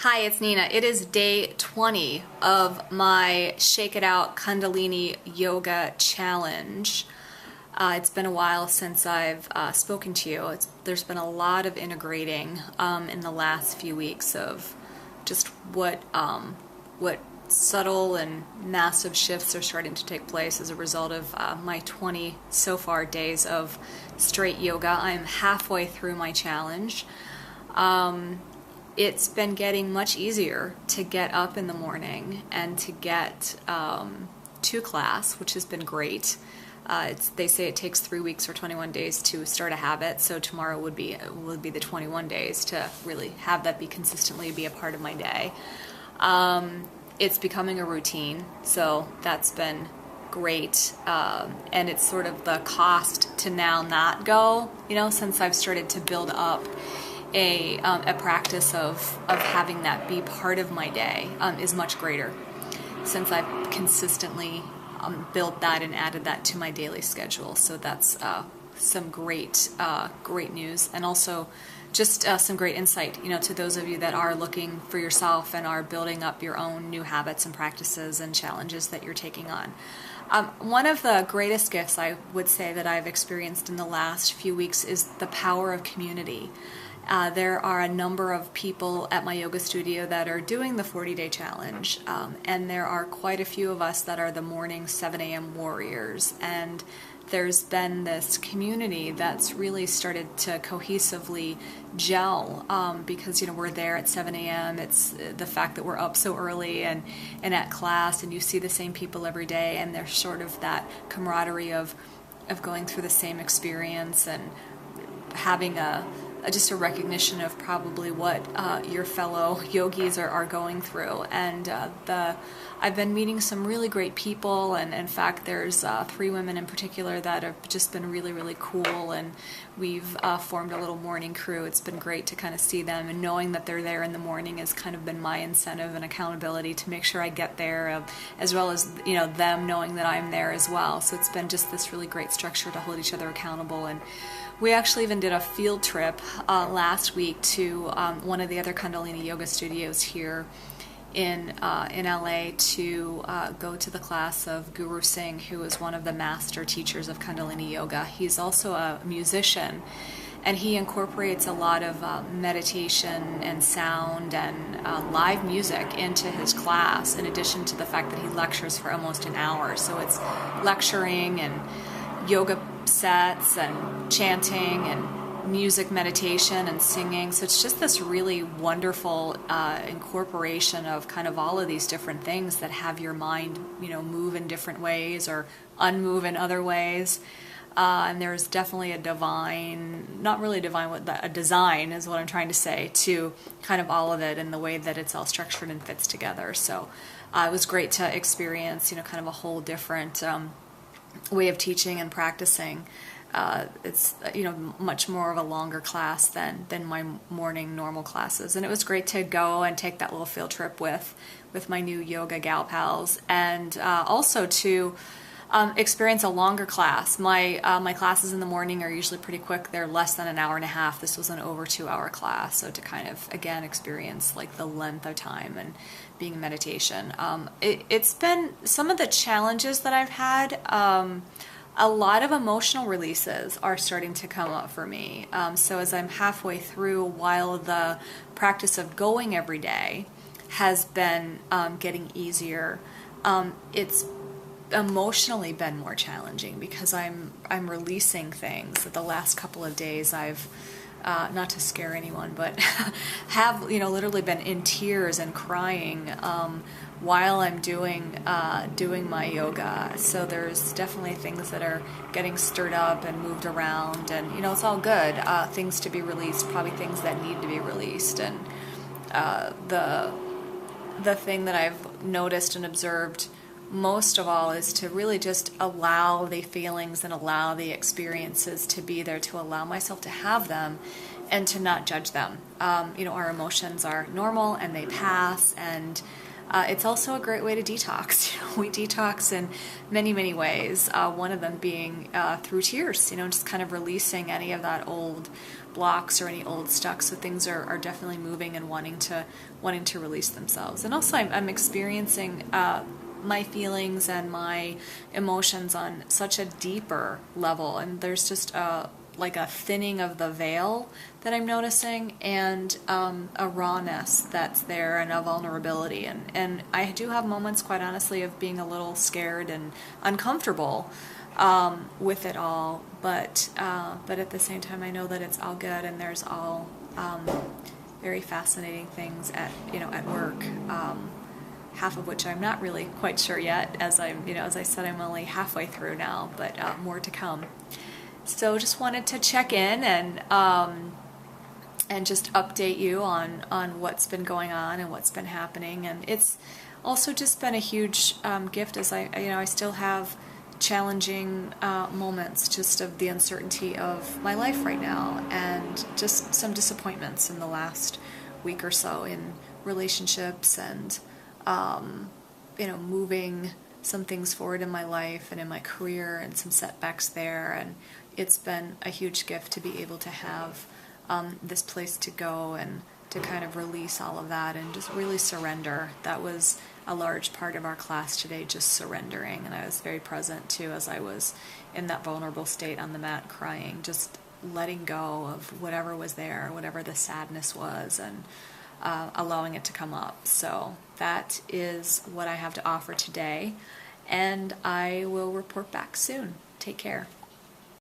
Hi, it's Nina. It is day 20 of my Shake It Out Kundalini Yoga Challenge. It's been a while since I've spoken to you. There's been a lot of integrating in the last few weeks of just what subtle and massive shifts are starting to take place as a result of my 20 so far days of straight yoga. I'm halfway through my challenge. It's been getting much easier to get up in the morning and to get to class, which has been great. They say it takes 3 weeks or 21 days to start a habit, so tomorrow would be the 21 days to really have that consistently be a part of my day. It's becoming a routine, so that's been great, and it's sort of the cost to now not go, since I've started to build up a practice of having that be part of my day is much greater since I've consistently built that and added that to my daily schedule. So that's some great news, and also just some great insight, to those of you that are looking for yourself and are building up your own new habits and practices and challenges that you're taking on. One of the greatest gifts I would say that I've experienced in the last few weeks is the power of community. There are a number of people at my yoga studio that are doing the 40-day challenge, and there are quite a few of us that are the morning 7 a.m. warriors, and there's been this community that's really started to cohesively gel because we're there at 7 a.m. It's the fact that we're up so early and at class, and you see the same people every day, and there's sort of that camaraderie of going through the same experience and having just a recognition of probably what your fellow yogis are going through. And I've been meeting some really great people, and in fact there's 3 women in particular that have just been really, really cool, and we've formed a little morning crew. It's been great to kind of see them, and knowing that they're there in the morning has kind of been my incentive and accountability to make sure I get there, as well as them knowing that I'm there as well. So it's been just this really great structure to hold each other accountable. And we actually even did a field trip last week to one of the other Kundalini Yoga studios here in LA to go to the class of Guru Singh, who is one of the master teachers of Kundalini Yoga. He's also a musician, and he incorporates a lot of meditation and sound and live music into his class, in addition to the fact that he lectures for almost an hour. So it's lecturing and yoga sets and chanting and music meditation and singing. So it's just this really wonderful incorporation of kind of all of these different things that have your mind move in different ways or unmove in other ways. And there's definitely a design is what I'm trying to say, to kind of all of it and the way that it's all structured and fits together. So it was great to experience kind of a whole different way of teaching and practicing. It's much more of a longer class than my morning normal classes, and it was great to go and take that little field trip with my new yoga gal pals, and also to experience a longer class. My classes in the morning are usually pretty quick. They're less than an hour and a half. This was an over 2-hour class, so to kind of again experience like the length of time and being in meditation. It's been some of the challenges that I've had. A lot of emotional releases are starting to come up for me. So as I'm halfway through, while the practice of going every day has been getting easier, it's emotionally been more challenging because I'm releasing things. The last couple of days I've not to scare anyone, but have literally been in tears and crying while I'm doing my yoga. So there's definitely things that are getting stirred up and moved around, and it's all good. Things to be released, probably things that need to be released. And the thing that I've noticed and observed most of all is to really just allow the feelings and allow the experiences to be there, to allow myself to have them and to not judge them. Our emotions are normal and they pass, and It's also a great way to detox. We detox in many, many ways. One of them being through tears, just kind of releasing any of that old blocks or any old stuck. So things are definitely moving and wanting to release themselves. And also I'm experiencing my feelings and my emotions on such a deeper level, and there's just like a thinning of the veil that I'm noticing, and a rawness that's there, and a vulnerability, and I do have moments, quite honestly, of being a little scared and uncomfortable with it all, but at the same time I know that it's all good, and there's all very fascinating things at work, half of which I'm not really quite sure yet, as I said, I'm only halfway through now, but more to come. So just wanted to check in and just update you on what's been going on and what's been happening. And it's also just been a huge gift, as I still have challenging moments just of the uncertainty of my life right now, and just some disappointments in the last week or so in relationships, and moving some things forward in my life and in my career, and some setbacks there. And it's been a huge gift to be able to have this place to go and to kind of release all of that and just really surrender. That was a large part of our class today, just surrendering. And I was very present too, as I was in that vulnerable state on the mat crying, just letting go of whatever was there, whatever the sadness was, and allowing it to come up. So that is what I have to offer today, and I will report back soon. Take care.